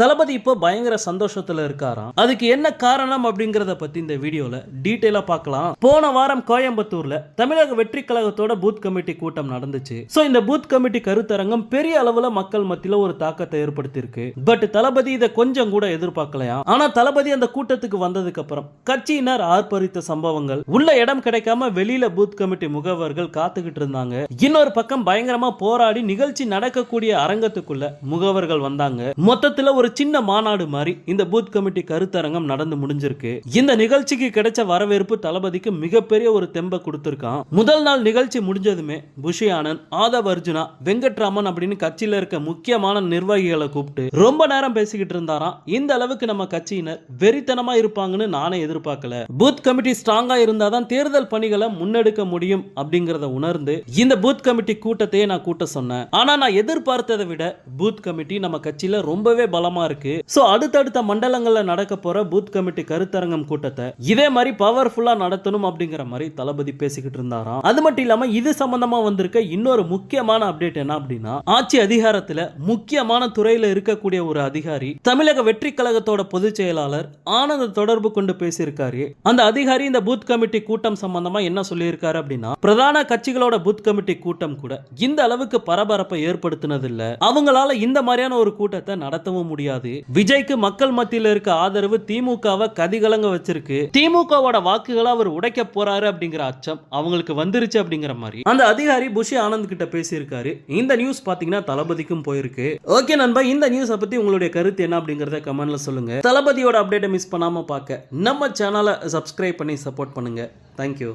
தளபதி இப்போ பயங்கர சந்தோஷத்துல இருக்காராம். அதுக்கு என்ன காரணம் அப்படிங்கறத பத்தி இந்த வீடியோல டீடைலா பார்க்கலாம். போன வாரம் கோயம்புத்தூர்ல தமிழக வெற்றி கழகத்தோட பூத் கமிட்டி கூட்டம் நடந்துச்சு. சோ இந்த பூத் கமிட்டி கருத்தரங்கம் பெரிய அளவுல மக்கள் மத்தியில ஒரு தாக்கத்தை ஏற்படுத்தியிருக்கு. பட் தளபதி இதை கொஞ்சம் கூட எதிர்பார்க்கலையா. ஆனா தளபதி அந்த கூட்டத்துக்கு வந்ததுக்கு அப்புறம் கட்சியினர் ஆர்ப்பரித்த சம்பவங்கள், உள்ள இடம் கிடைக்காம வெளியில பூத் கமிட்டி முகவர்கள் காத்துக்கிட்டு இருந்தாங்க. இன்னொரு பக்கம் பயங்கரமா போராடி நிகழ்ச்சி நடக்கக்கூடிய அரங்கத்துக்குள்ள முகவர்கள் வந்தாங்க. மொத்தத்துல ஒரு சின்ன மாநாடு மாதிரி இந்த பூத் கமிட்டி கருத்தரங்கம் நடந்து முடிஞ்சிருக்கு. இந்த நிகழ்ச்சிக்கு கிடைச்ச வரவேற்பு தளபதிக்கு மிகப்பெரிய ஒரு தெம்ப கொடுத்திருக்கான். முதல் நாள் நிகழ்ச்சி முடிஞ்சதுமே புஷி ஆனந்த், ஆதவ் அர்ஜுனா, வெங்கட்ராமன் அப்படின்னு கட்சியில இருக்க முக்கியமான நிர்வாகிகளை கூப்பிட்டு ரொம்ப நேரம் பேசிக்கிட்டு இருந்தாராம். இந்த அளவுக்கு நம்ம கட்சியினர் வெறித்தனமா இருப்பாங்கன்னு நானே எதிர்பார்க்கல. பூத் கமிட்டி ஸ்ட்ராங்கா இருந்தாதான் தேர்தல் பணிகளை முன்னெடுக்க முடியும் அப்படிங்கறத உணர்ந்து இந்த பூத் கமிட்டி கூட்டத்தையே நான் கூட்ட சொன்னேன். ஆனா நான் எதிர்பார்த்ததை விட பூத் கமிட்டி நம்ம கட்சியில ரொம்பவே பலமா இருக்கு. சோ அடுத்தடுத்த மண்டலங்கள்ல நடக்க போற பூத் கமிட்டி கருத்தரங்கம் கூட்டத்தை இதே மாதிரி பவர்ஃபுல்லா நடத்தணும் அப்படிங்கிற மாதிரி தளபதி பேசிக்கிட்டு இருந்தாராம். அது மட்டும் இல்லாம இது சம்பந்தமா வந்திருக்க இன்னொரு முக்கியமான அப்டேட் என்ன அப்படின்னா, ஆட்சி அதிகாரத்துல முக்கியமான துறையில இருக்கக்கூடிய ஒரு அதிகாரி தமிழக வெற்றி கழகத்தோட பொதுச் செயலாளர் ஆனந்த தொடர்பு கொண்டு பேசியிருக்காரு. அந்த அதிகாரி இந்த பூத் கமிட்டி கூட்டம் சம்பந்தமா என்ன சொல்லியிருக்காரு அப்படின்னா, பிரதான கட்சிகளோட பூத் கமிட்டி கூட்டம் கூட இந்த அளவுக்கு பரபரப்பை ஏற்படுத்தினது இல்ல. அவங்களால இந்த மாதிரியான ஒரு கூட்டத்தை நடத்தவும் முடியாது. விஜய்க்கு மக்கள் மத்தியில் இருக்க ஆதரவு திமுகவை கதிகலங்க வச்சிருக்கு. திமுகவோட வாக்குகளை அவர் உடைக்க போறாரு அப்படிங்கிற அச்சம் அவங்களுக்கு வந்துருச்சு அப்படிங்கிற மாதிரி அந்த அதிகாரி புஷி ஆனந்த் கிட்ட பேசியிருக்காரு. இந்த நியூஸ் பாத்தீங்கன்னா தளபதிக்கும் போயிருக்கு. ஓகே நண்பா, இந்த நியூஸை பத்தி உங்களுடைய கருத்து என்ன அப்படிங்கறத கமெண்ட்ல சொல்லுங்க. தளபதியோட அப்டேட்டை மிஸ் பண்ணாம பார்க்க நம்ம சேனலை சப்ஸ்கிரைப் பண்ணி சப்போர்ட் பண்ணுங்க. தேங்க்யூ.